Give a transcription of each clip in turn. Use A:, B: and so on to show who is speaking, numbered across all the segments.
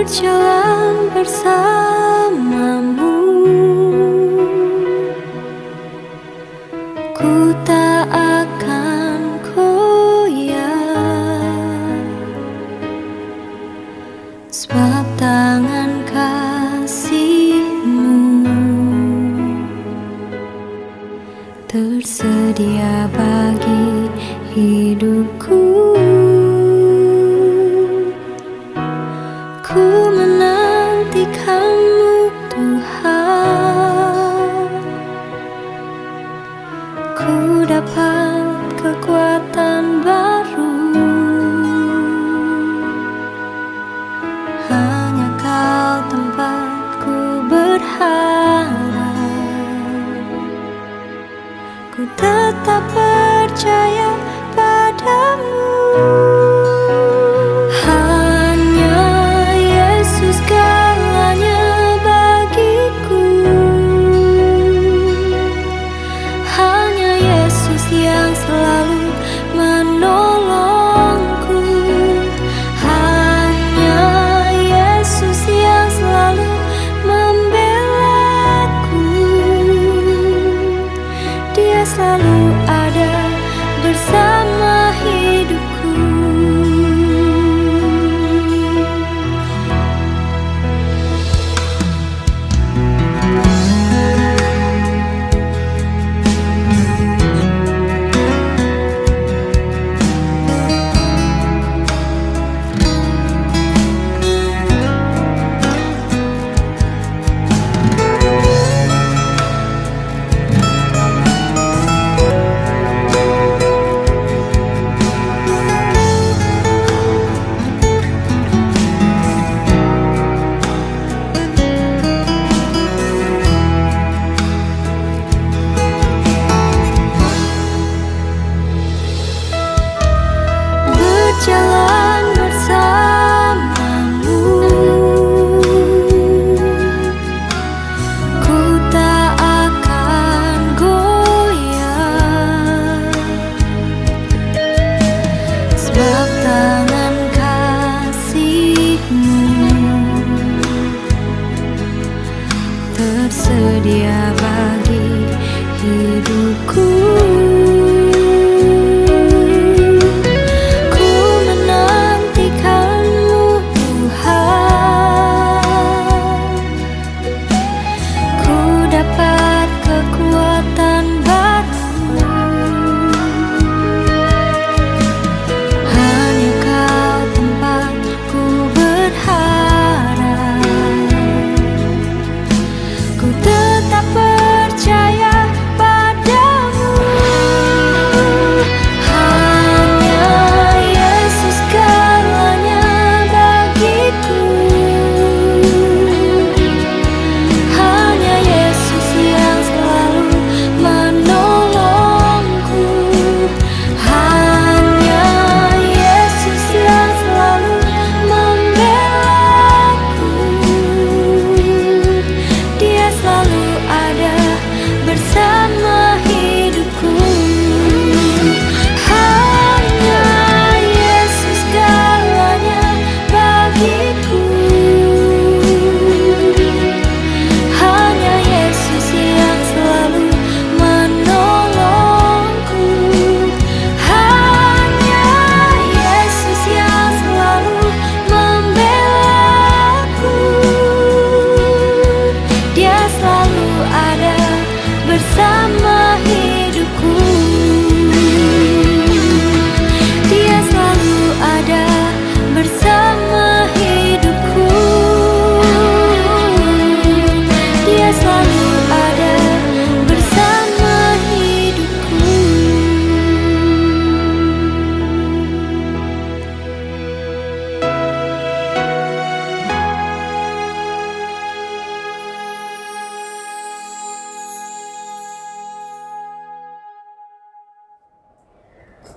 A: berjalan bersamamu. Ku tak akan goyah, sebab tangan kasihmu tersedia bagi hidupku. Ku menantikanmu Tuhan, ku dapat kekuatan baru. Hanya Kau tempatku berharap, ku ku tetap percaya padamu. Hanya Yesus segalanya bagiku. Hanya Yesus yang selalu menolongku. Hanya Yesus yang selalu membelaku. Dia selalu ada bersama hidupku. Berjalan bersamamu, ku tak akan goyah, sebab tangan kasih-Mu tersedia bagi hidupku.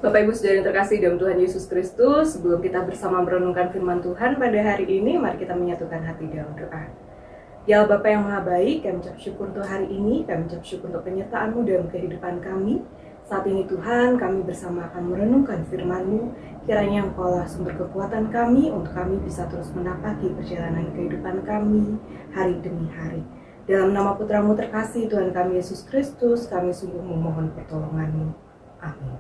B: Bapak Ibu Saudara yang terkasih dalam Tuhan Yesus Kristus, sebelum kita bersama merenungkan firman Tuhan pada hari ini, mari kita menyatukan hati dalam doa. Ya Allah Bapa yang Maha Baik, kami ucap syukur untuk hari ini, kami ucap syukur untuk penyertaan-Mu dalam kehidupan kami. Saat ini Tuhan, kami bersama akan merenungkan firman-Mu, kiranya Engkaulah sumber kekuatan kami untuk kami bisa terus menapaki perjalanan kehidupan kami hari demi hari. Dalam nama Putra-Mu terkasih, Tuhan kami Yesus Kristus, kami sungguh memohon pertolongan-Mu. Amin.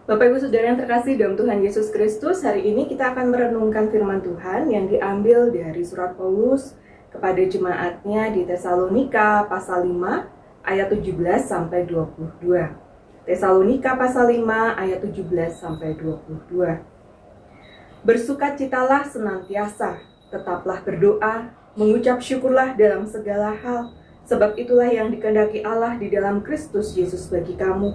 B: Bapak Ibu Saudara yang terkasih dalam Tuhan Yesus Kristus, hari ini kita akan merenungkan firman Tuhan yang diambil dari surat Paulus kepada jemaatnya di Tesalonika pasal 5 ayat 17 sampai 22. Tesalonika pasal 5 ayat 17 sampai 22. Bersukacitalah senantiasa, tetaplah berdoa, mengucap syukurlah dalam segala hal, sebab itulah yang dikehendaki Allah di dalam Kristus Yesus bagi kamu.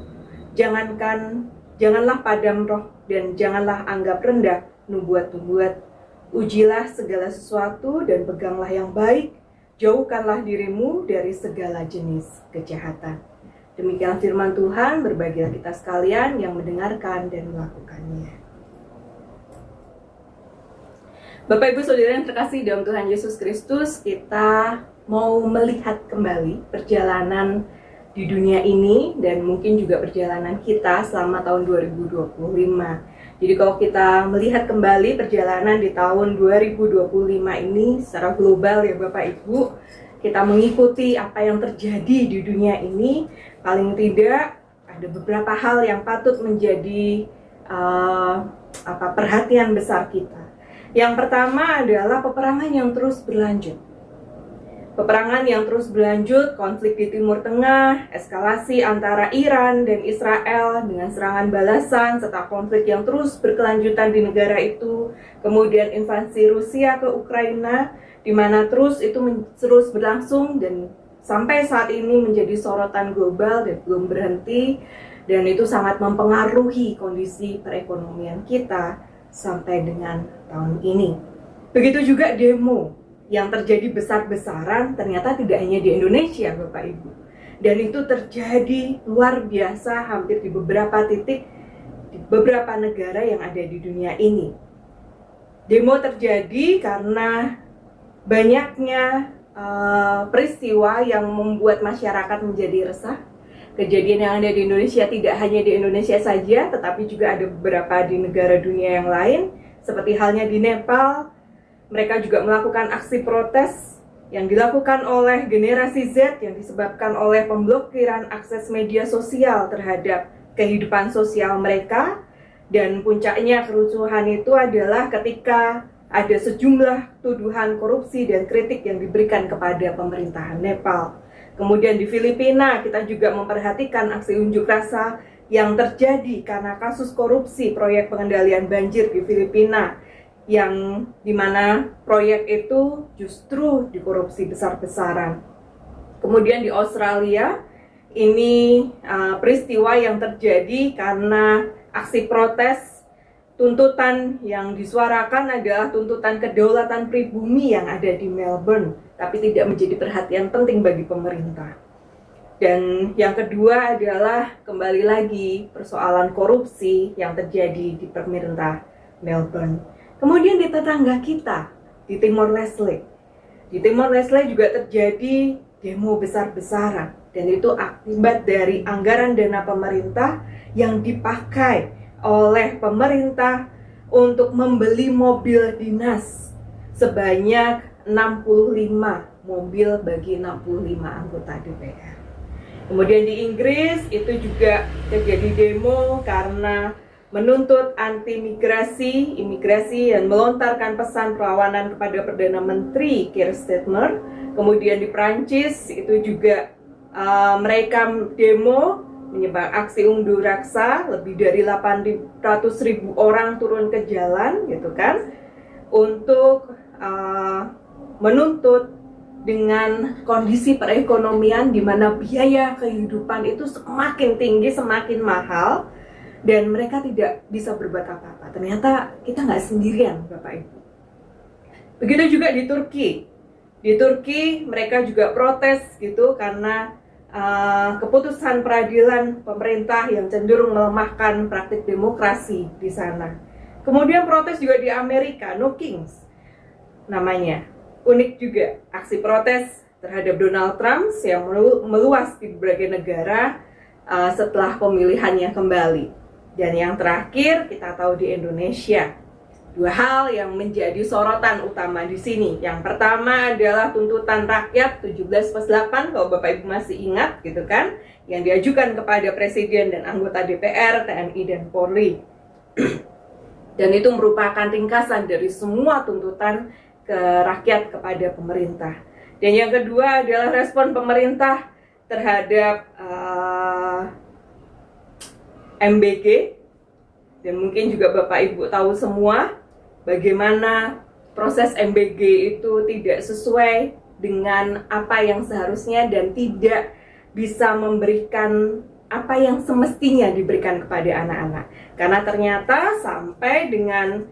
B: Janganlah padam roh dan janganlah anggap rendah nubuat-nubuat. Ujilah segala sesuatu dan peganglah yang baik. jauhkanlah dirimu dari segala jenis kejahatan. Demikian firman Tuhan, berbahagialah kita sekalian yang mendengarkan dan melakukannya. Bapak Ibu Saudara yang terkasih dalam Tuhan Yesus Kristus, kita mau melihat kembali perjalanan di dunia ini dan mungkin juga perjalanan kita selama tahun 2025. Jadi kalau kita melihat kembali perjalanan di tahun 2025 ini secara global ya Bapak Ibu, kita mengikuti apa yang terjadi di dunia ini, paling tidak ada beberapa hal yang patut menjadi perhatian besar kita. Yang pertama adalah peperangan yang terus berlanjut. Peperangan yang terus berlanjut, konflik di Timur Tengah, eskalasi antara Iran dan Israel dengan serangan balasan, serta konflik yang terus berkelanjutan di negara itu, kemudian invasi Rusia ke Ukraina, di mana terus berlangsung dan sampai saat ini menjadi sorotan global dan belum berhenti, dan itu sangat mempengaruhi kondisi perekonomian kita sampai dengan tahun ini. Begitu juga demo yang terjadi besar-besaran ternyata tidak hanya di Indonesia Bapak Ibu, dan itu terjadi luar biasa hampir di beberapa titik di beberapa negara yang ada di dunia ini. Demo terjadi karena banyaknya peristiwa yang membuat masyarakat menjadi resah. Kejadian yang ada di Indonesia tidak hanya di Indonesia saja, tetapi juga ada beberapa di negara dunia yang lain, seperti halnya di Nepal. Mereka juga melakukan aksi protes yang dilakukan oleh generasi Z yang disebabkan oleh pemblokiran akses media sosial terhadap kehidupan sosial mereka. Dan puncaknya kerusuhan itu adalah ketika ada sejumlah tuduhan korupsi dan kritik yang diberikan kepada pemerintahan Nepal. Kemudian di Filipina kita juga memperhatikan aksi unjuk rasa yang terjadi karena kasus korupsi proyek pengendalian banjir di Filipina, yang dimana proyek itu justru dikorupsi besar-besaran. Kemudian di Australia, ini peristiwa yang terjadi karena aksi protes. Tuntutan yang disuarakan adalah tuntutan kedaulatan pribumi yang ada di Melbourne, tapi tidak menjadi perhatian penting bagi pemerintah. Dan yang kedua adalah kembali lagi persoalan korupsi yang terjadi di pemerintah Melbourne. Kemudian di tetangga kita, di Timor Leste. Di Timor Leste juga terjadi demo besar-besaran. Dan itu akibat dari anggaran dana pemerintah yang dipakai oleh pemerintah untuk membeli mobil dinas sebanyak 65 mobil bagi 65 anggota DPR. Kemudian di Inggris itu juga terjadi demo karena menuntut anti-imigrasi dan melontarkan pesan perlawanan kepada Perdana Menteri Keir Starmer. Kemudian di Prancis itu juga mereka demo menyebar aksi unjuk rasa, lebih dari 800.000 orang turun ke jalan gitu kan, untuk menuntut dengan kondisi perekonomian di mana biaya kehidupan itu semakin tinggi, semakin mahal, dan mereka tidak bisa berbuat apa-apa. Ternyata kita nggak sendirian, Bapak Ibu. Begitu juga di Turki. Di Turki mereka juga protes gitu karena keputusan peradilan pemerintah yang cenderung melemahkan praktik demokrasi di sana. Kemudian protes juga di Amerika, No Kings namanya. Unik juga aksi protes terhadap Donald Trump yang meluas di berbagai negara setelah pemilihannya kembali. Dan yang terakhir kita tahu di Indonesia, dua hal yang menjadi sorotan utama di sini. Yang pertama adalah tuntutan rakyat 17+8, kalau Bapak Ibu masih ingat gitu kan, yang diajukan kepada Presiden dan anggota DPR, TNI dan Polri. Dan itu merupakan ringkasan dari semua tuntutan ke rakyat kepada pemerintah. Dan yang kedua adalah respon pemerintah terhadap MBG. Dan mungkin juga Bapak Ibu tahu semua bagaimana proses MBG itu tidak sesuai dengan apa yang seharusnya dan tidak bisa memberikan apa yang semestinya diberikan kepada anak-anak. Karena ternyata sampai dengan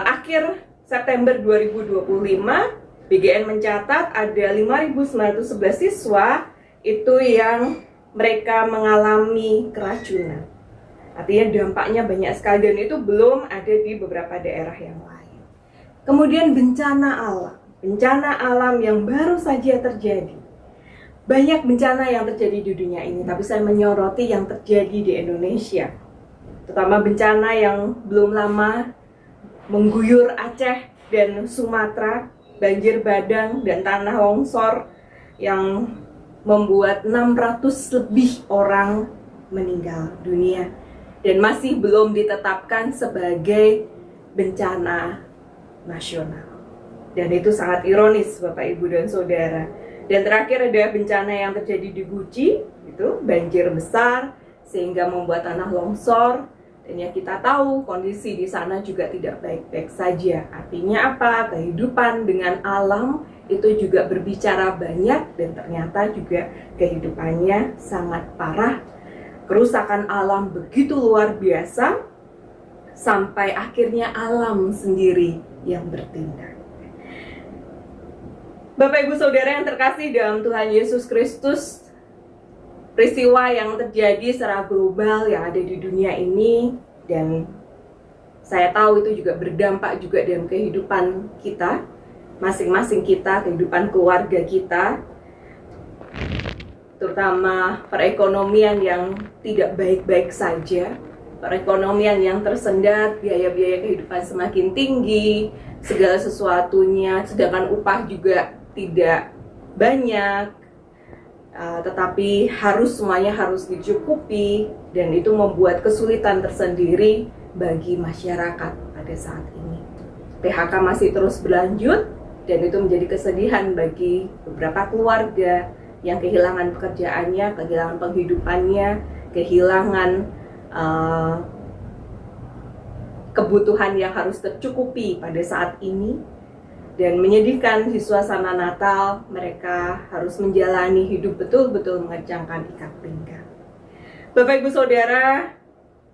B: akhir September 2025 BGN mencatat ada 5.911 siswa itu yang mereka mengalami keracunan. Artinya dampaknya banyak sekali dan itu belum ada di beberapa daerah yang lain. Kemudian bencana alam yang baru saja terjadi. Banyak bencana yang terjadi di dunia ini, tapi saya menyoroti yang terjadi di Indonesia. Terutama bencana yang belum lama mengguyur Aceh dan Sumatera, banjir bandang dan tanah longsor yang membuat 600 lebih orang meninggal dunia dan masih belum ditetapkan sebagai bencana nasional. Dan itu sangat ironis Bapak Ibu dan Saudara. Dan terakhir ada bencana yang terjadi di Guci, itu banjir besar sehingga membuat tanah longsor. Dan ya kita tahu kondisi di sana juga tidak baik-baik saja. Artinya apa? Kehidupan dengan alam itu juga berbicara banyak dan ternyata juga kehidupannya sangat parah. Kerusakan alam begitu luar biasa sampai akhirnya alam sendiri yang bertindak. Bapak Ibu Saudara yang terkasih dalam Tuhan Yesus Kristus, peristiwa yang terjadi secara global yang ada di dunia ini, dan saya tahu itu juga berdampak juga dalam kehidupan kita, masing-masing kita, kehidupan keluarga kita, terutama perekonomian yang tidak baik-baik saja, perekonomian yang tersendat, biaya-biaya kehidupan semakin tinggi, segala sesuatunya, sedangkan upah juga tidak banyak, tetapi semuanya harus dicukupi, dan itu membuat kesulitan tersendiri bagi masyarakat pada saat ini. PHK masih terus berlanjut dan itu menjadi kesedihan bagi beberapa keluarga yang kehilangan pekerjaannya, kehilangan penghidupannya, kehilangan kebutuhan yang harus tercukupi pada saat ini. Dan menyedihkan di suasana Natal, mereka harus menjalani hidup betul-betul mengencangkan ikat pinggang. Bapak Ibu Saudara,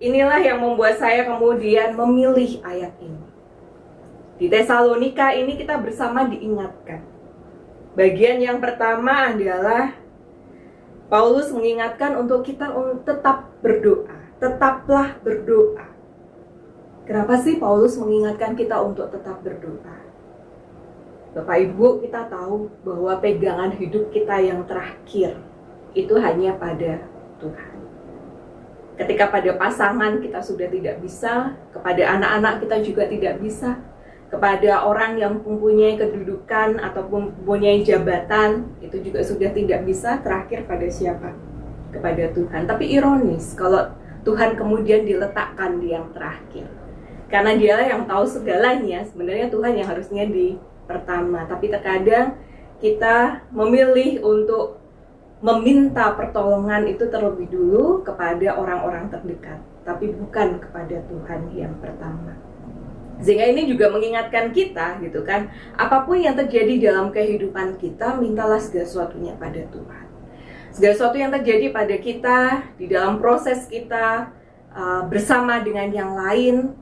B: inilah yang membuat saya kemudian memilih ayat ini. Di Tesalonika ini kita bersama diingatkan. Bagian yang pertama adalah Paulus mengingatkan untuk kita tetap berdoa. Tetaplah berdoa. Kenapa sih Paulus mengingatkan kita untuk tetap berdoa? Bapak Ibu, kita tahu bahwa pegangan hidup kita yang terakhir itu hanya pada Tuhan. Ketika pada pasangan kita sudah tidak bisa, kepada anak-anak kita juga tidak bisa, kepada orang yang mempunyai kedudukan ataupun mempunyai jabatan, itu juga sudah tidak bisa. Terakhir pada siapa? Kepada Tuhan. Tapi ironis kalau Tuhan kemudian diletakkan di yang terakhir. Karena Dialah yang tahu segalanya, sebenarnya Tuhan yang harusnya di pertama, tapi terkadang kita memilih untuk meminta pertolongan itu terlebih dulu kepada orang-orang terdekat, tapi bukan kepada Tuhan yang pertama. Sehingga ini juga mengingatkan kita gitu kan, apapun yang terjadi dalam kehidupan kita, mintalah segala sesuatunya pada Tuhan. Segala sesuatu yang terjadi pada kita, di dalam proses kita bersama dengan yang lain,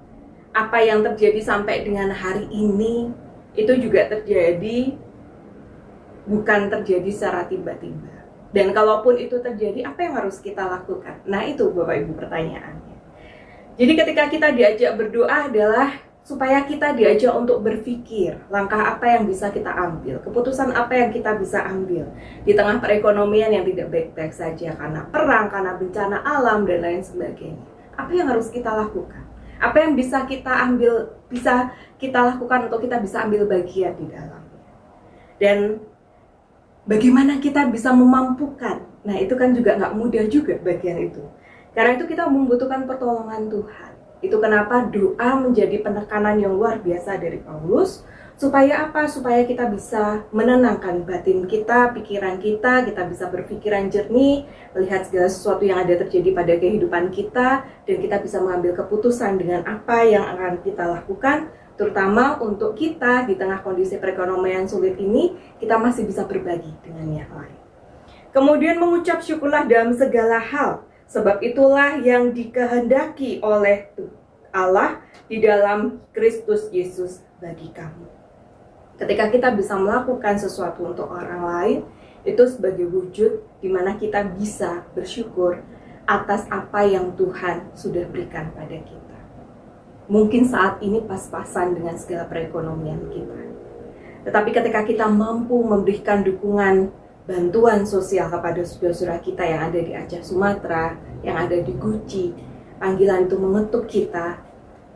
B: apa yang terjadi sampai dengan hari ini, itu juga terjadi, bukan terjadi secara tiba-tiba. Dan kalaupun itu terjadi, apa yang harus kita lakukan? Nah itu Bapak Ibu pertanyaannya. Jadi ketika kita diajak berdoa adalah supaya kita diajak untuk berpikir langkah apa yang bisa kita ambil, keputusan apa yang kita bisa ambil di tengah perekonomian yang tidak baik-baik saja karena perang, karena bencana alam dan lain sebagainya. Apa yang harus kita lakukan? Apa yang bisa kita lakukan untuk kita bisa ambil bagian di dalamnya. Dan bagaimana kita bisa memampukan. Nah itu kan juga nggak mudah juga bagian itu. Karena itu kita membutuhkan pertolongan Tuhan. Itu kenapa doa menjadi penekanan yang luar biasa dari Paulus. Supaya apa? Supaya kita bisa menenangkan batin kita, pikiran kita bisa berpikiran jernih, melihat segala sesuatu yang ada terjadi pada kehidupan kita, dan kita bisa mengambil keputusan dengan apa yang akan kita lakukan, terutama untuk kita di tengah kondisi perekonomian sulit ini, kita masih bisa berbagi dengan yang lain. Kemudian mengucap syukurlah dalam segala hal, sebab itulah yang dikehendaki oleh Allah di dalam Kristus Yesus bagi kamu. Ketika kita bisa melakukan sesuatu untuk orang lain, itu sebagai wujud di mana kita bisa bersyukur atas apa yang Tuhan sudah berikan pada kita. Mungkin saat ini pas-pasan dengan segala perekonomian kita. Tetapi ketika kita mampu memberikan dukungan bantuan sosial kepada saudara-saudara kita yang ada di Aceh Sumatera, yang ada di Guci, panggilan itu mengetuk kita,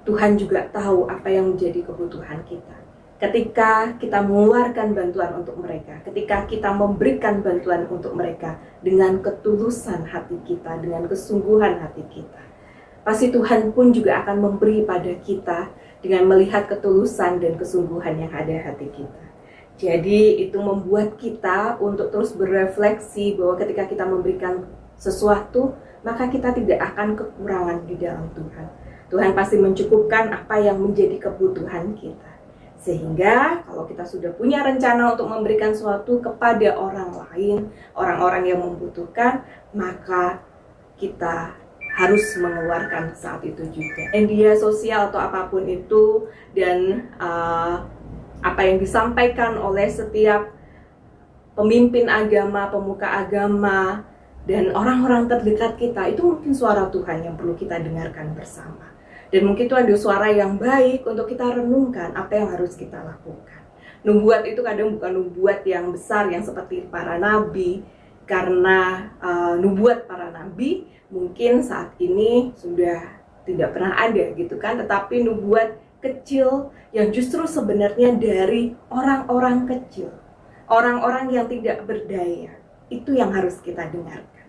B: Tuhan juga tahu apa yang menjadi kebutuhan kita. Ketika kita mengeluarkan bantuan untuk mereka, ketika kita memberikan bantuan untuk mereka dengan ketulusan hati kita, dengan kesungguhan hati kita, pasti Tuhan pun juga akan memberi pada kita dengan melihat ketulusan dan kesungguhan yang ada di hati kita. Jadi itu membuat kita untuk terus berefleksi bahwa ketika kita memberikan sesuatu, maka kita tidak akan kekurangan di dalam Tuhan. Tuhan pasti mencukupkan apa yang menjadi kebutuhan kita. Sehingga kalau kita sudah punya rencana untuk memberikan sesuatu kepada orang lain, orang-orang yang membutuhkan, maka kita harus mengeluarkan saat itu juga. Media sosial atau apapun itu, dan apa yang disampaikan oleh setiap pemimpin agama, pemuka agama, dan orang-orang terdekat kita, itu mungkin suara Tuhan yang perlu kita dengarkan bersama. Dan mungkin itu ada suara yang baik untuk kita renungkan apa yang harus kita lakukan. Nubuat itu kadang bukan nubuat yang besar yang seperti para nabi, karena nubuat para nabi mungkin saat ini sudah tidak pernah ada gitu kan, tetapi nubuat kecil yang justru sebenarnya dari orang-orang kecil, orang-orang yang tidak berdaya, itu yang harus kita dengarkan.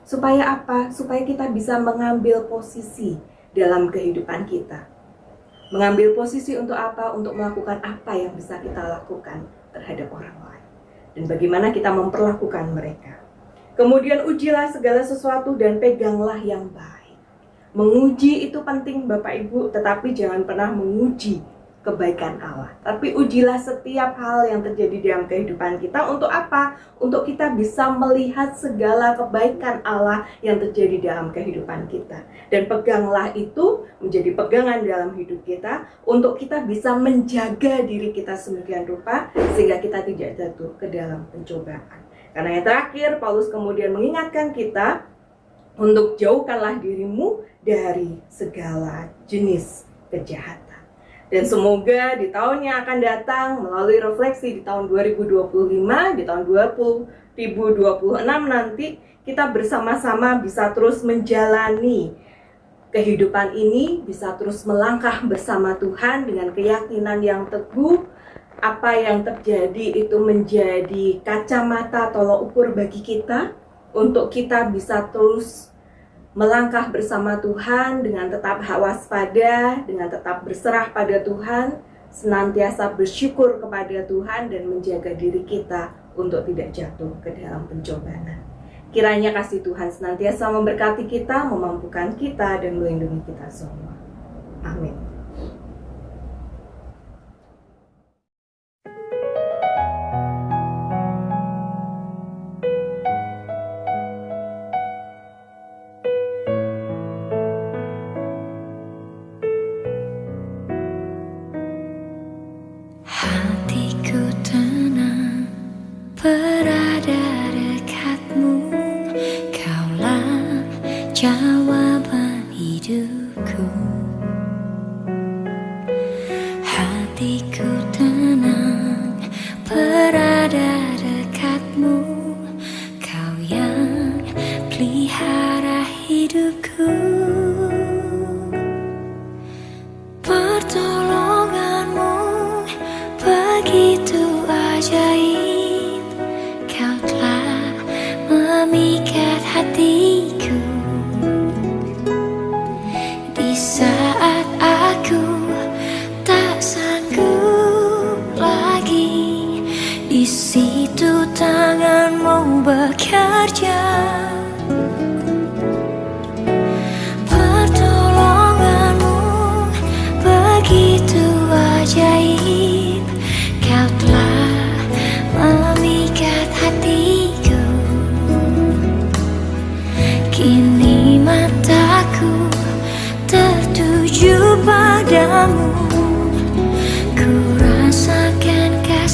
B: Supaya apa? Supaya kita bisa mengambil posisi dalam kehidupan kita. Mengambil posisi untuk apa? Untuk melakukan apa yang bisa kita lakukan terhadap orang lain. Dan bagaimana kita memperlakukan mereka. Kemudian ujilah segala sesuatu dan peganglah yang baik. Menguji itu penting Bapak Ibu, tetapi jangan pernah menguji kebaikan Allah. Tapi ujilah setiap hal yang terjadi dalam kehidupan kita. Untuk apa? Untuk kita bisa melihat segala kebaikan Allah yang terjadi dalam kehidupan kita. Dan peganglah itu menjadi pegangan dalam hidup kita, untuk kita bisa menjaga diri kita sedemikian rupa sehingga kita tidak jatuh ke dalam pencobaan. Karena yang terakhir, Paulus kemudian mengingatkan kita untuk jauhkanlah dirimu dari segala jenis kejahatan. Dan semoga di tahun yang akan datang, melalui refleksi di tahun 2025, di tahun 2026 nanti, kita bersama-sama bisa terus menjalani kehidupan ini, bisa terus melangkah bersama Tuhan dengan keyakinan yang teguh. Apa yang terjadi itu menjadi kacamata tolok ukur bagi kita, untuk kita bisa terus melangkah bersama Tuhan dengan tetap waspada, dengan tetap berserah pada Tuhan, senantiasa bersyukur kepada Tuhan dan menjaga diri kita untuk tidak jatuh ke dalam pencobaan. Kiranya kasih Tuhan senantiasa memberkati kita, memampukan kita, dan melindungi kita semua. Amin.
A: Hatiku tenang berada dekatmu, Kaulah jawaban hidupku. Hatiku tenang berada dekatmu, Kau yang pelihara hidupku. Pertolonganmu begitu ajaib, Kau telah memikat hatiku. Di saat aku tak sanggup lagi, di situ tanganmu bekerja. Pertolonganmu begitu ajaib, Kau telah memikat hatiku. Kini mataku tertuju padamu, ku rasakan kasih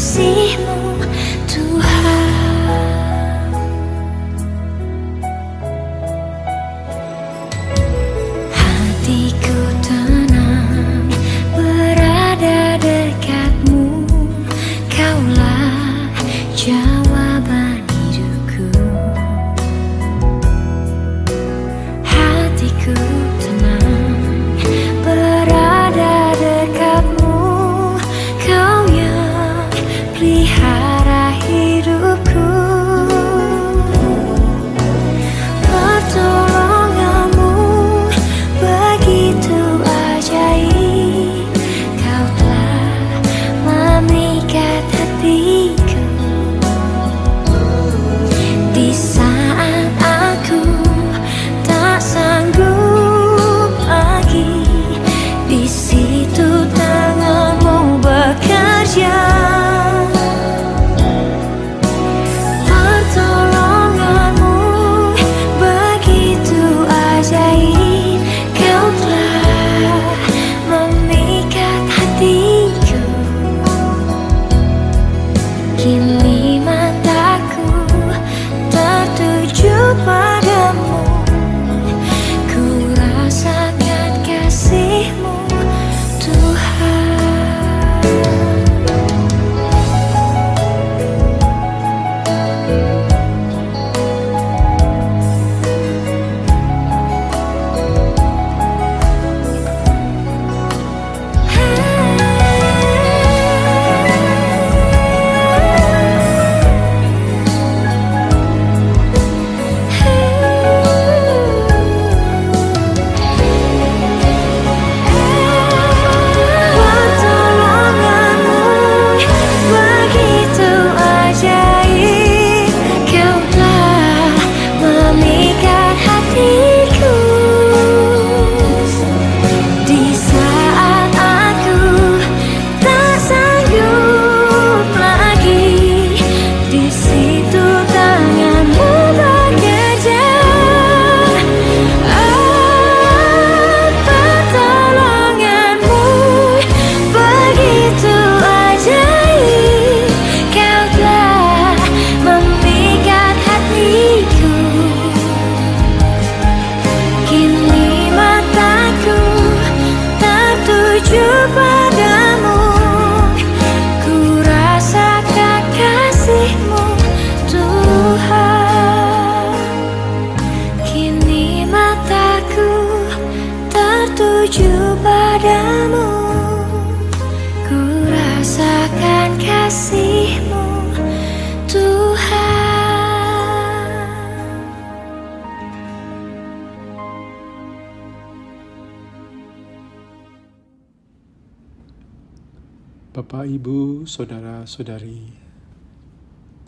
C: Bapak, Ibu, Saudara-saudari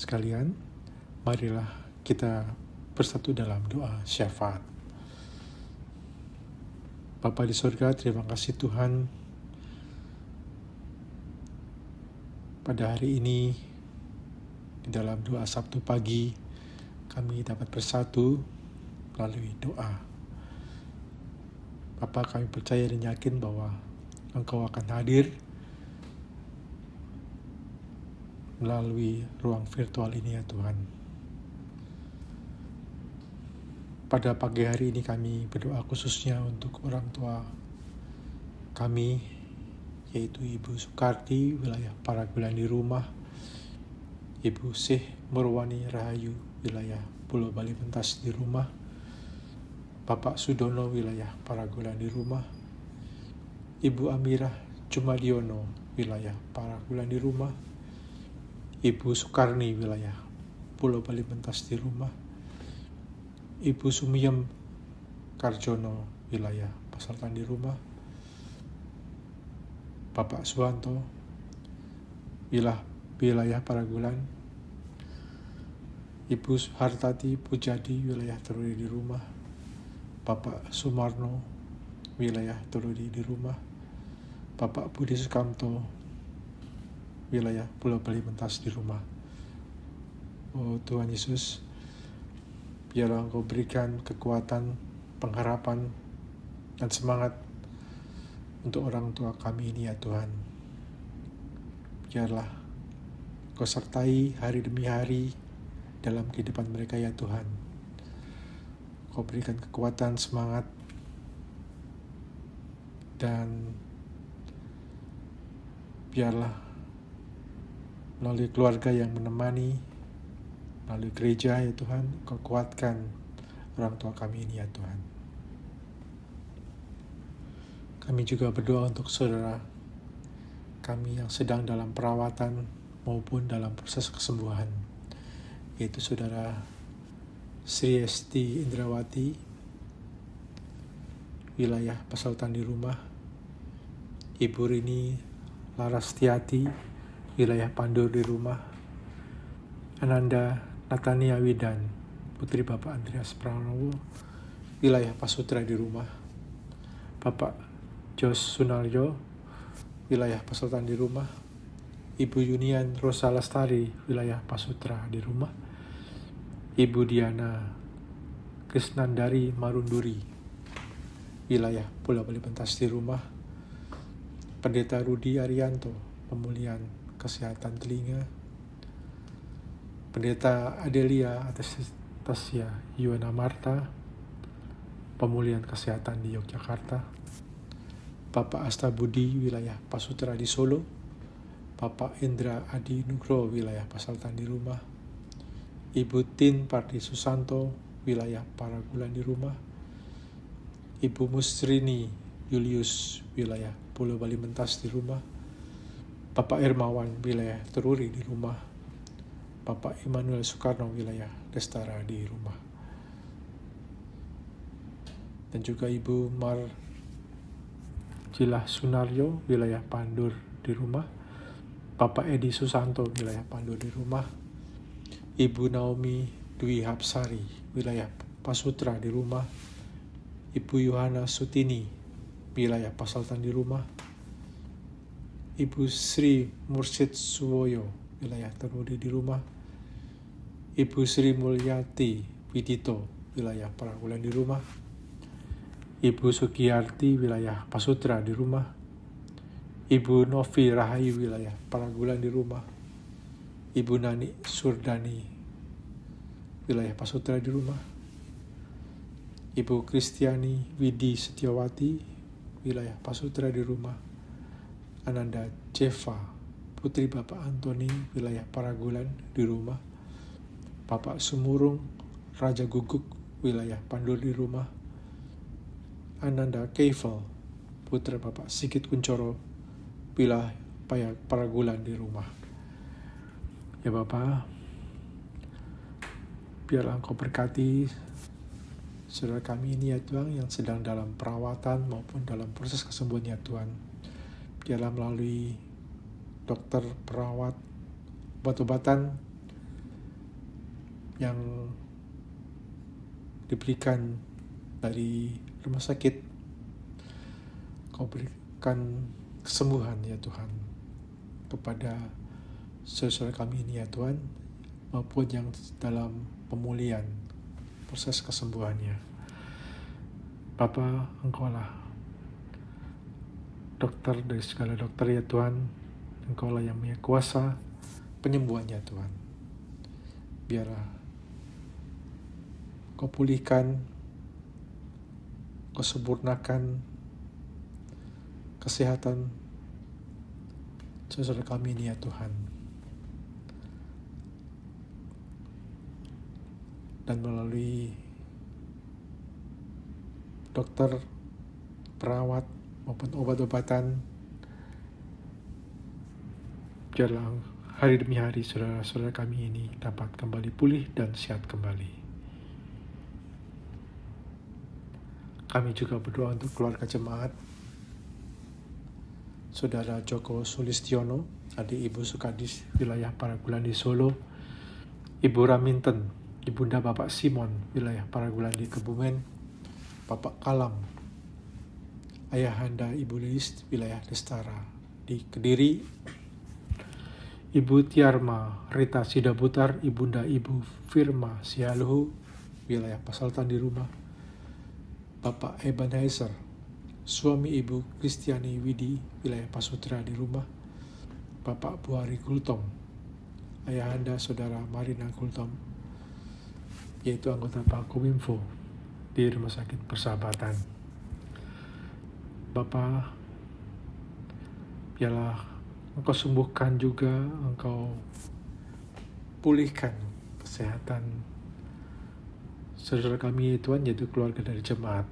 C: sekalian, marilah kita bersatu dalam doa syafaat. Bapa di surga, terima kasih Tuhan pada hari ini di dalam doa Sabtu pagi kami dapat bersatu melalui doa. Bapa, kami percaya dan yakin bahwa Engkau akan hadir melalui ruang virtual ini ya Tuhan. Pada pagi hari ini kami berdoa khususnya untuk orang tua kami, yaitu Ibu Sukarti, wilayah Paragulan di rumah, Ibu Syekh Murwani Rahayu, wilayah Pulau Bali Mentas di rumah, Bapak Sudono, wilayah Paragulan di rumah, Ibu Amirah Cumadiono, wilayah Paragulan di rumah, Ibu Sukarni, wilayah Pulau Bali Mentas di rumah, Ibu Sumiem Karjono, wilayah Pasaltan di rumah, Bapak Suwanto, wilayah Paragulan, Ibu Hartati Pujadi, wilayah Terudi di rumah, Bapak Sumarno, wilayah Terudi di rumah, Bapak Budi Sukamto, wilayah Pulau Bali Mentas di rumah. Oh Tuhan Yesus, biarlah Engkau berikan kekuatan, pengharapan, dan semangat untuk orang tua kami ini ya Tuhan. Biarlah Engkau sertai hari demi hari dalam kehidupan mereka ya Tuhan. Engkau berikan kekuatan, semangat, dan biarlah melalui keluarga yang menemani, melalui gereja ya Tuhan, Engkau kuatkan orang tua kami ini ya Tuhan. Kami juga berdoa untuk saudara kami yang sedang dalam perawatan maupun dalam proses kesembuhan, yaitu saudara Sri Esti Indrawati, wilayah Pasaltan di rumah, Ibu Rini Larastiati, wilayah Pandur di rumah, Ananda Natania Widan, putri Bapak Andreas Pranowo, wilayah Pasutra di rumah, Bapak Jos Sunarjo, wilayah Pasaltan di rumah, Ibu Yunian Rosa Lestari, wilayah Pasutra di rumah, Ibu Diana Krisnandari Marunduri, wilayah Pulau Bali Mentas di rumah, Pendeta Rudi Arianto, pemulihan kesehatan telinga, Pendeta Adelia Atasia Yuwana Marta, pemulihan kesehatan di Yogyakarta, Bapak Asta Budi, wilayah Pasutra di Solo, Bapak Indra Adi Nugro, wilayah Pasaltan di rumah, Ibu Tin Parti Susanto, wilayah Paragulan di rumah, Ibu Musrini Julius, wilayah Pulau Bali Mentas di rumah, Bapak Irmawan, wilayah Teruri di rumah, Bapak Immanuel Soekarno, wilayah Destara di rumah, dan juga Ibu Marjilah Sunaryo, wilayah Pandur di rumah, Bapak Edi Susanto, wilayah Pandur di rumah, Ibu Naomi Dwi Hapsari, wilayah Pasutra di rumah, Ibu Yohana Sutini, wilayah Pasaltan di rumah, Ibu Sri Mursid Suwoyo, wilayah Terudi di rumah, Ibu Sri Mulyati Widito, wilayah Paragulan di rumah, Ibu Sukiyarti, wilayah Pasutra di rumah, Ibu Novi Rahayu, wilayah Paragulan di rumah, Ibu Nani Surdani, wilayah Pasutra di rumah, Ibu Kristiani Widi Setiawati, wilayah Pasutra di rumah, Ananda Jeva, putri Bapak Antoni, wilayah Paragulan di rumah, Bapak Sumurung Raja Guguk, wilayah Pandur di rumah, Ananda Keifel, putra Bapak Sigit Kuncoro, wilayah Paragulan di rumah. Ya Bapak, biarlah Engkau berkati saudara kami ini ya Tuhan, yang sedang dalam perawatan maupun dalam proses kesembuhan ya Tuhan. Biarlah melalui dokter, perawat, obat-obatan yang diberikan dari rumah sakit. Kau berikan kesembuhan ya Tuhan kepada saudara kami ini ya Tuhan, maupun yang dalam pemulihan, proses kesembuhannya. Bapa, Engkaulah dokter dari segala dokter ya Tuhan. Engkaulah yang punya kuasa penyembuhannya Tuhan. Biarlah Kau pulihkan, Kau sempurnakan kesehatan saudara kami ini ya Tuhan. Dan melalui dokter, perawat, maupun obat-obatan, biarlah hari demi hari saudara-saudara kami ini dapat kembali pulih dan sehat kembali. Kami juga berdoa untuk keluarga jemaat, Saudara Joko Sulistiono, adik Ibu Sukadis, wilayah Paragulan di Solo, Ibu Raminten, Ibunda Bapak Simon, wilayah Paragulan di Kebumen, Bapak Kalam, Ayahanda Ibu Lilis, wilayah Destara di Kediri, Ibu Tiarma Rita Sidabutar, Ibunda Ibu Firma Sialuhu, wilayah Pasaltan di rumah, Bapak Ebenezer, suami Ibu Kristiani Widi, wilayah Pasutra di rumah, Bapak Buhari Gultom, Ayahanda Saudara Marina Gultom, yaitu anggota Pakominfo di Rumah Sakit Persahabatan. Bapak, biarlah Engkau sembuhkan juga, Engkau pulihkan kesehatan saudara kami Tuhan, yaitu keluarga dari jemaat.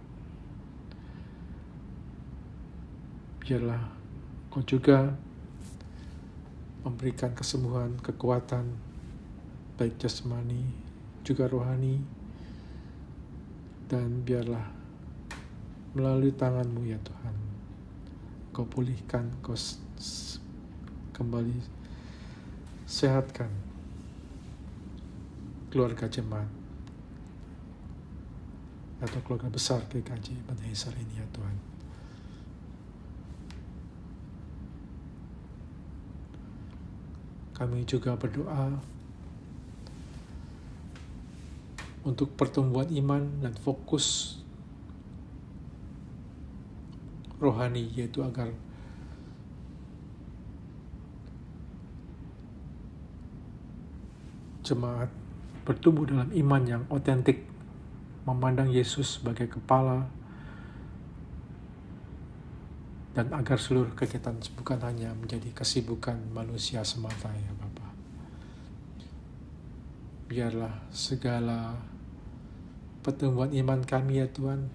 C: Biarlah Kau juga memberikan kesembuhan, kekuatan, baik jasmani, juga rohani, dan biarlah melalui tangan-Mu ya Tuhan, Kau pulihkan, Kau kembali sehatkan keluarga jemaat atau keluarga besar GKJ Ebenezer ini ya Tuhan. Kami juga berdoa untuk pertumbuhan iman dan fokus rohani, yaitu agar jemaat bertumbuh dalam iman yang otentik, memandang Yesus sebagai kepala, dan agar seluruh kegiatan bukan hanya menjadi kesibukan manusia semata ya Bapa. Biarlah segala pertumbuhan iman kami ya Tuhan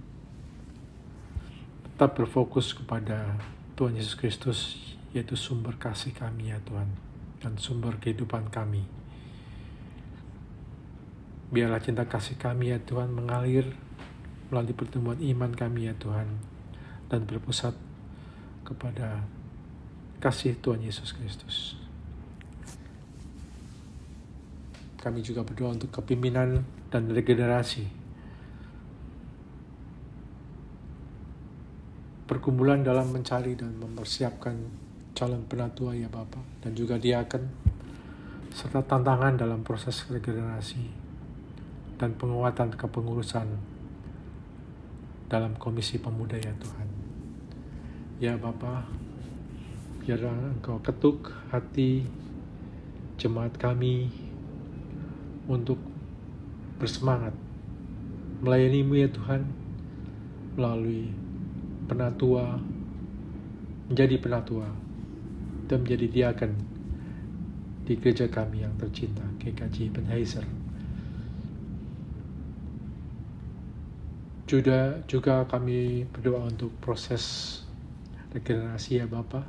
C: tetap berfokus kepada Tuhan Yesus Kristus, yaitu sumber kasih kami ya Tuhan, dan sumber kehidupan kami. Biarlah cinta kasih kami ya Tuhan mengalir melalui pertumbuhan iman kami ya Tuhan, dan berpusat kepada kasih Tuhan Yesus Kristus. Kami juga berdoa untuk kepimpinan dan regenerasi pergumulan dalam mencari dan mempersiapkan calon penatua ya Bapa, dan juga diaken, serta tantangan dalam proses regenerasi dan penguatan kepengurusan dalam komisi pemuda ya Tuhan. Ya Bapa, biarlah Engkau ketuk hati jemaat kami untuk bersemangat melayani-Mu ya Tuhan, melalui penatua, menjadi penatua, dan menjadi diaken di gereja kami yang tercinta, GKJ Ebenezer. Juga kami berdoa untuk proses regenerasi ya Bapa,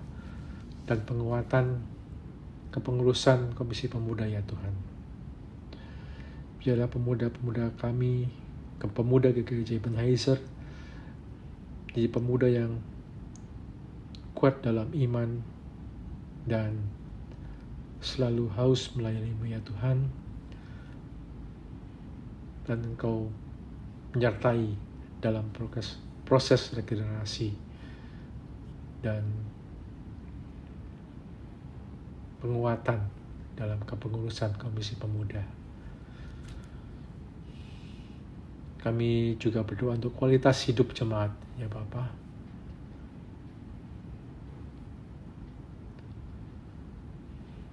C: dan penguatan kepengurusan Komisi Pemuda ya Tuhan. Biarlah pemuda-pemuda kami, pemuda GKJ Ebenezer, jadi pemuda yang kuat dalam iman dan selalu haus melayani-Mu ya Tuhan, dan Engkau menyertai dalam proses regenerasi dan penguatan dalam kepengurusan Komisi Pemuda. Kami juga berdoa untuk kualitas hidup jemaat ya Bapa.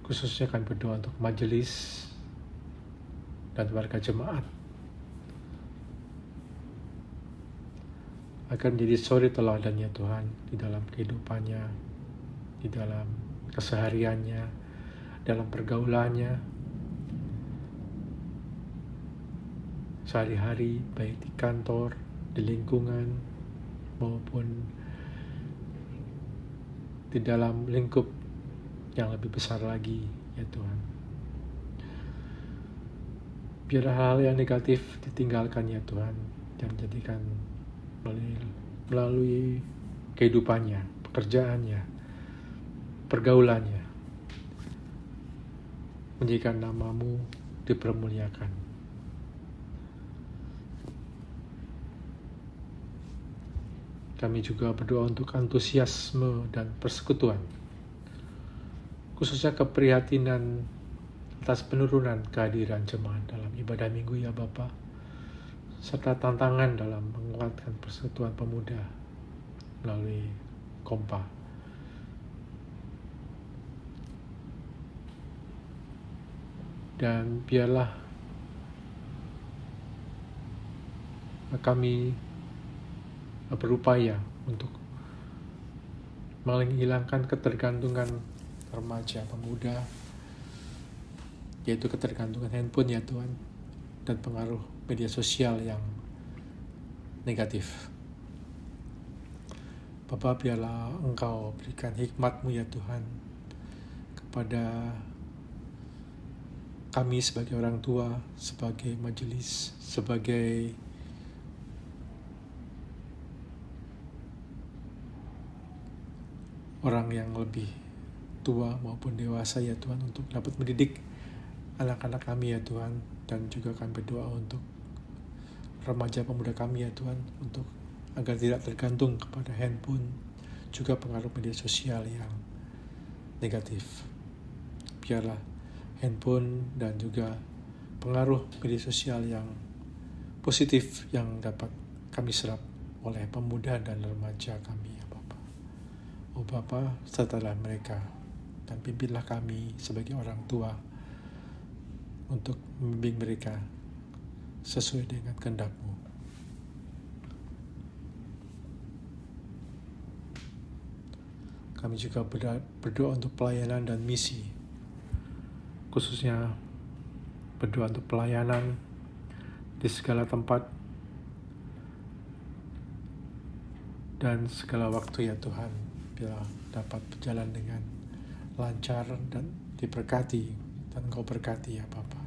C: Khususnya kami berdoa untuk majelis dan warga jemaat, agar menjadi suri teladan ya Tuhan di dalam kehidupannya, di dalam kesehariannya, dalam pergaulannya, sehari-hari, baik di kantor, di lingkungan, maupun di dalam lingkup yang lebih besar lagi ya Tuhan. Biarlah hal yang negatif ditinggalkan ya Tuhan, dan jadikan melalui kehidupannya, pekerjaannya, pergaulannya, menjadikan nama-Mu dipermuliakan. Kami juga berdoa untuk antusiasme dan persekutuan, khususnya keprihatinan atas penurunan kehadiran jemaat dalam ibadah minggu ya Bapa, serta tantangan dalam menguatkan persekutuan pemuda melalui Kompa. Dan biarlah kami berupaya untuk menghilangkan ketergantungan remaja pemuda, yaitu ketergantungan handphone ya Tuhan, dan pengaruh media sosial yang negatif. Bapa, biarlah Engkau berikan hikmat-Mu ya Tuhan kepada kami sebagai orang tua, sebagai majelis, sebagai orang yang lebih tua maupun dewasa ya Tuhan, untuk dapat mendidik anak-anak kami ya Tuhan. Dan juga kami berdoa untuk remaja pemuda kami ya Tuhan, untuk agar tidak tergantung kepada handphone, juga pengaruh media sosial yang negatif. Biarlah handphone dan juga pengaruh media sosial yang positif yang dapat kami serap oleh pemuda dan remaja kami ya Bapa. Oh Bapa, sertalah mereka dan pimpinlah kami sebagai orang tua untuk membimbing mereka sesuai dengan kehendak-Mu. Kami juga berdoa untuk pelayanan dan misi, khususnya berdoa untuk pelayanan di segala tempat dan segala waktu ya Tuhan, biar dapat berjalan dengan lancar dan diberkati, dan Engkau berkati ya Bapa.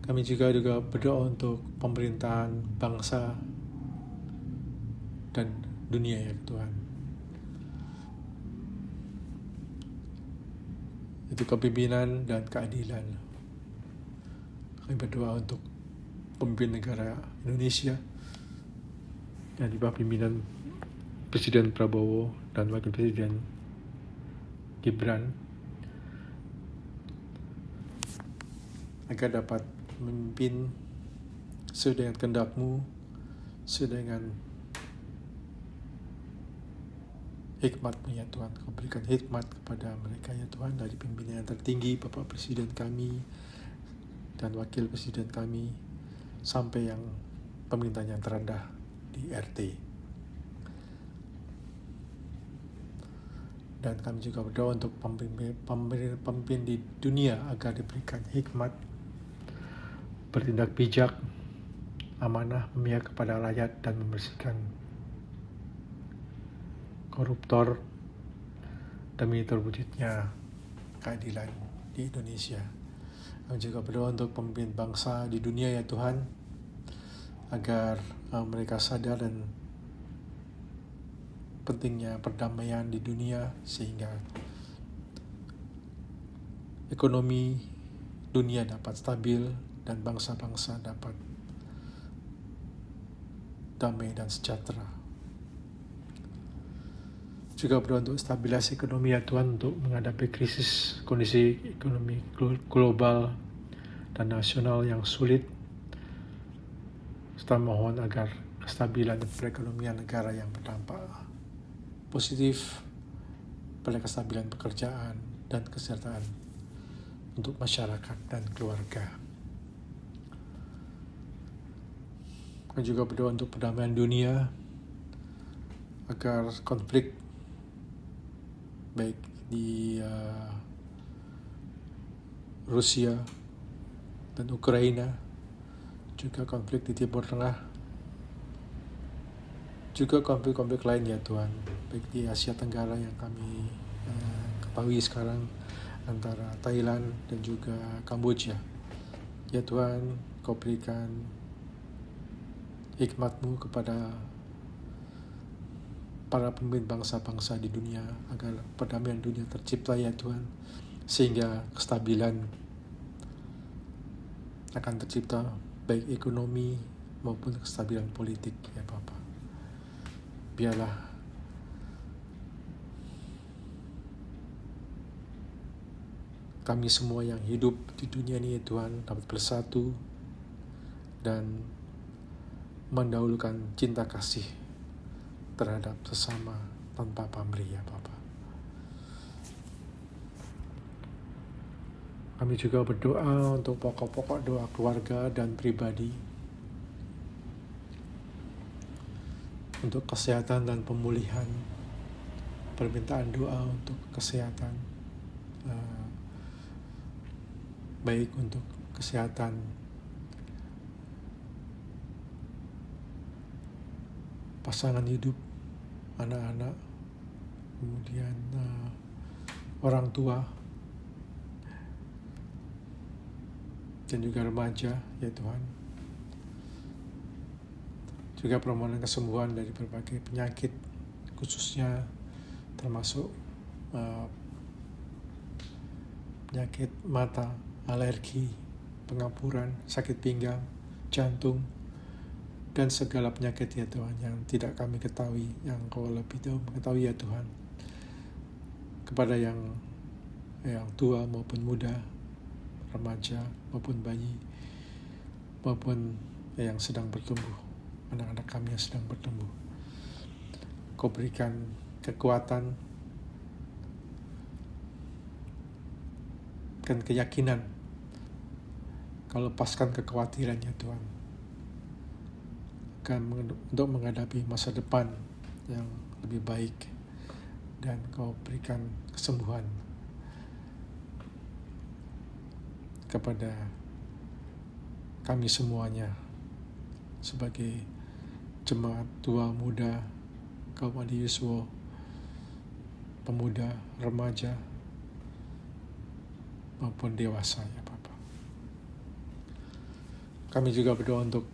C: Kami juga berdoa untuk pemerintahan bangsa dan dunia ya Tuhan. Itu kepemimpinan dan keadilan. Kami berdoa untuk pemimpin negara Indonesia yang di bawah pimpinan Presiden Prabowo dan Wakil Presiden Gibran, agar dapat memimpin sesuai dengan kehendak-Mu, sesuai dengan hikmat-Mu ya Tuhan. Kau berikan hikmat kepada mereka ya Tuhan, dari pimpinan yang tertinggi, Bapak Presiden kami dan Wakil Presiden kami, sampai yang pemerintahan yang terendah di RT. Dan kami juga berdoa untuk pemimpin di dunia agar diberikan hikmat, bertindak bijak, amanah, memihak kepada rakyat, dan membersihkan koruptor demi terwujudnya keadilan di Indonesia. Kami juga berdoa untuk pemimpin bangsa di dunia ya Tuhan, agar mereka sadar dan pentingnya perdamaian di dunia, sehingga ekonomi dunia dapat stabil dan bangsa-bangsa dapat damai dan sejahtera. Juga berdoa untuk stabilitas ekonomi ya Tuhan, untuk menghadapi krisis kondisi ekonomi global dan nasional yang sulit. Kita mohon agar kestabilan perekonomian negara yang berdampak positif pada kestabilan pekerjaan dan kesejahteraan untuk masyarakat dan keluarga. Kami juga berdoa untuk perdamaian dunia, agar konflik baik di Rusia dan Ukraina, juga konflik di Timur Tengah, juga konflik-konflik lain ya Tuhan, baik di Asia Tenggara yang kami ketahui sekarang antara Thailand dan juga Kamboja. Ya Tuhan, Kau berikan hikmat-Mu kepada para pemimpin bangsa-bangsa di dunia, agar perdamaian dunia tercipta ya Tuhan, sehingga kestabilan akan tercipta, baik ekonomi maupun kestabilan politik ya Bapa. Biarlah kami semua yang hidup di dunia ini ya Tuhan dapat bersatu dan mendahulukan cinta kasih terhadap sesama tanpa pamrih ya Bapa. Kami juga berdoa untuk pokok-pokok doa keluarga dan pribadi, untuk kesehatan dan pemulihan, permintaan doa untuk kesehatan, baik untuk kesehatan pasangan hidup, anak-anak, kemudian orang tua, dan juga remaja ya Tuhan. Juga permohonan kesembuhan dari berbagai penyakit, khususnya termasuk penyakit mata, alergi, pengapuran, sakit pinggang, jantung, dan segala penyakit ya Tuhan yang tidak kami ketahui, yang Kau lebih tahu mengetahui ya Tuhan. Kepada yang tua maupun muda, remaja maupun bayi, maupun yang sedang bertumbuh, anak-anak kami yang sedang bertumbuh, Kau berikan kekuatan dan keyakinan, Kau lepaskan kekhawatiran ya Tuhan, untuk menghadapi masa depan yang lebih baik, dan Kau berikan kesembuhan kepada kami semuanya sebagai jemaat tua muda, kaum Adi Yuswo, pemuda, remaja, maupun dewasa ya Bapa. Kami juga berdoa untuk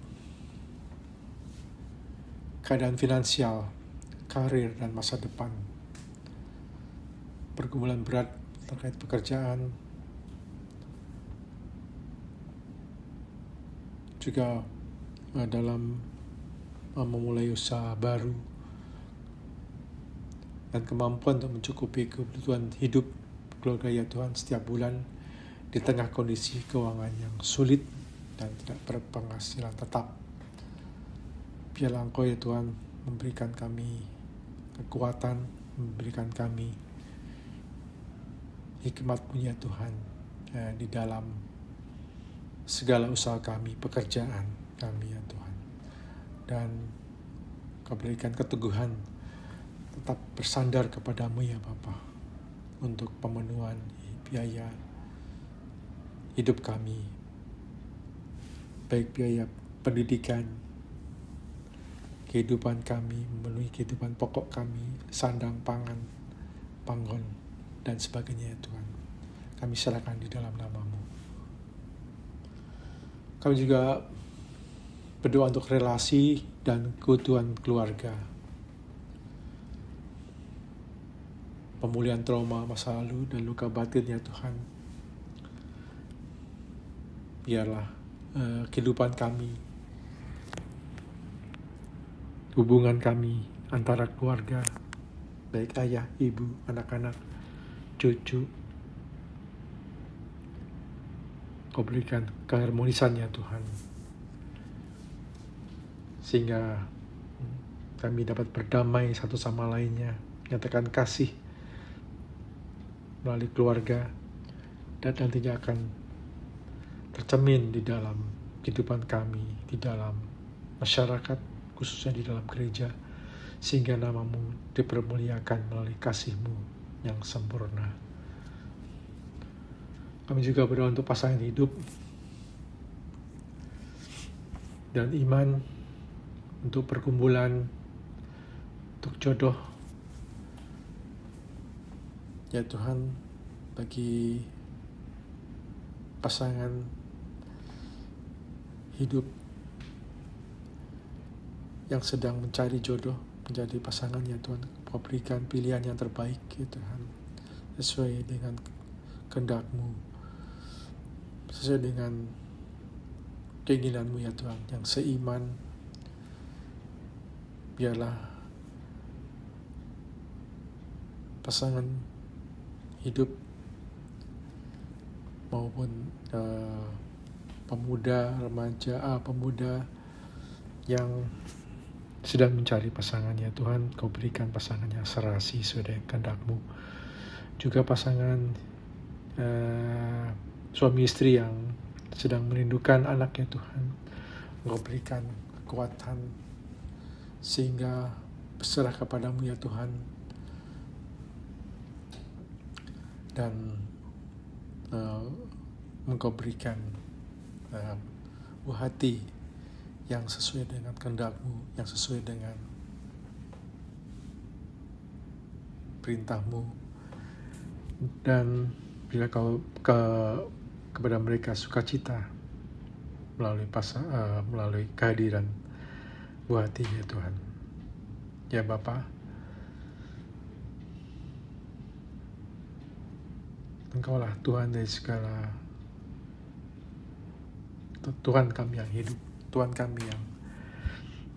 C: keadaan finansial, karir, dan masa depan, pergumulan berat terkait pekerjaan, juga dalam memulai usaha baru, dan kemampuan untuk mencukupi kebutuhan hidup keluarga ya Tuhan setiap bulan di tengah kondisi keuangan yang sulit dan tidak berpenghasilan tetap. Biarlah Engkau ya Tuhan memberikan kami kekuatan, memberikan kami hikmat-Mu ya Tuhan di dalam segala usaha kami, pekerjaan kami ya Tuhan. Dan Kau berikan keteguhan tetap bersandar kepadamu ya Bapa, untuk pemenuhan biaya hidup kami, baik biaya pendidikan, kehidupan kami, memenuhi kehidupan pokok kami, sandang, pangan, panggon, dan sebagainya ya Tuhan. Kami serahkan di dalam nama-Mu. Kami juga berdoa untuk relasi dan keutuhan keluarga, pemulihan trauma masa lalu dan luka batin ya Tuhan, biarlah kehidupan kami, hubungan kami antara keluarga, baik ayah, ibu, anak-anak, cucu, Kau berikan keharmonisannya Tuhan, sehingga kami dapat berdamai satu sama lainnya, nyatakan kasih melalui keluarga, dan nantinya akan tercermin di dalam kehidupan kami, di dalam masyarakat, khususnya di dalam gereja, sehingga nama-Mu dipermuliakan melalui kasih-Mu yang sempurna. Kami juga berdoa untuk pasangan hidup dan iman, untuk perkumpulan, untuk jodoh. Ya Tuhan, bagi pasangan hidup yang sedang mencari jodoh, menjadi pasangan ya Tuhan, Kau berikan pilihan yang terbaik ya Tuhan, sesuai dengan kehendak-Mu, sesuai dengan keinginan-Mu ya Tuhan, yang seiman. Biarlah pasangan hidup maupun pemuda yang sedang mencari pasangan ya Tuhan, Kau berikan pasangan yang serasi sesuai dengan kehendak-Mu. Juga pasangan suami istri yang sedang merindukan anak ya Tuhan, Kau berikan kekuatan sehingga berserah kepada-Mu ya Tuhan, dan Engkau berikan hati yang sesuai dengan kehendak-Mu, yang sesuai dengan perintah-Mu, dan bila Kau kepada mereka sukacita melalui kehadiran buah hati ya Tuhan. Ya Bapa, Engkaulah Tuhan dari segala, Tuhan kami yang hidup, Tuhan kami yang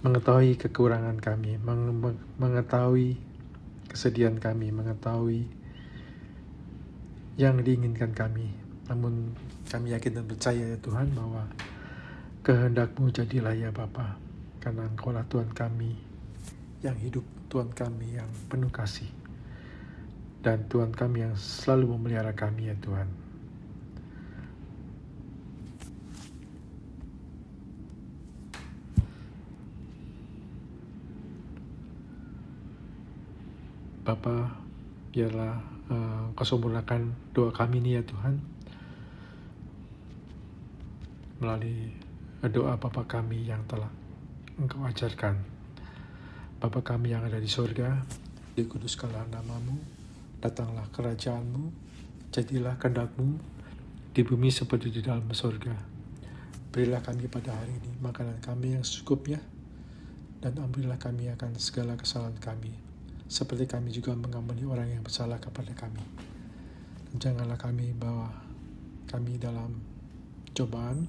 C: mengetahui kekurangan kami, mengetahui kesedihan kami, mengetahui yang diinginkan kami. Namun kami yakin dan percaya ya Tuhan bahwa kehendak-Mu jadilah ya Bapa, karena Engkaulah Tuhan kami yang hidup, Tuhan kami yang penuh kasih, dan Tuhan kami yang selalu memelihara kami ya Tuhan. Bapa, biarlah Kau sempurnakan doa kami ini ya Tuhan, melalui doa Bapa kami yang telah Engkau ajarkan. Bapa kami yang ada di sorga, dikuduskanlah nama-Mu, datanglah kerajaan-Mu, jadilah kehendak-Mu di bumi seperti di dalam sorga. Berilah kami pada hari ini makanan kami yang secukupnya, dan ampunilah kami akan segala kesalahan kami, seperti kami juga mengampuni orang yang bersalah kepada kami. Dan janganlah kami bawa kami dalam cobaan,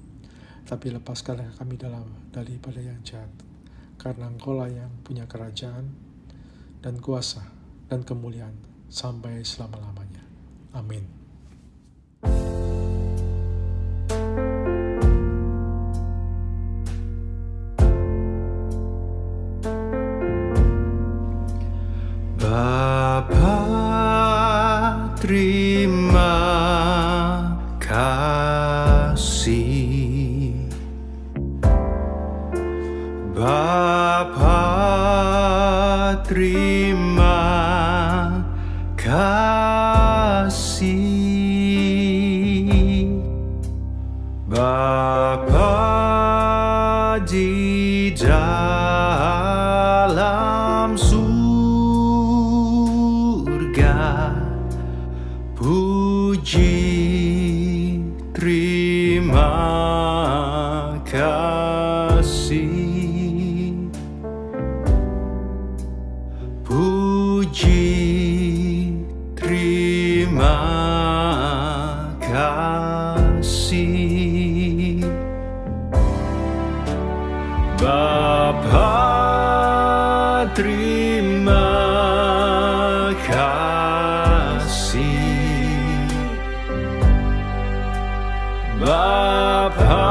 C: tapi lepaskanlah kami daripada yang jahat. Karena Engkaulah yang punya kerajaan dan kuasa dan kemuliaan sampai selama-lamanya. Amin.
D: Bapa, terima kasih. Bapa, terima kasih. Bapa di dalam puji, terima kasih. Puji, terima kasih. Bapa, terima kasih. Bapa,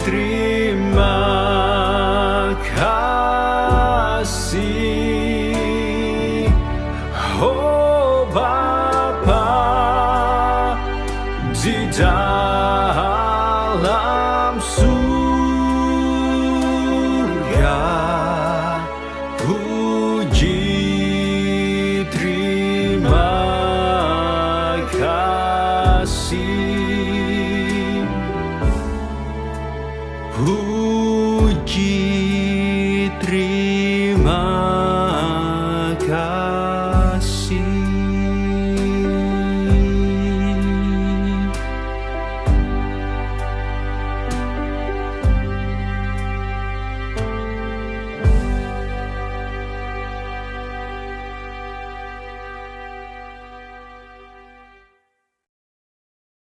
D: terima kasih. Oh Bapa di dalam surga, puji terima kasih. Puji terima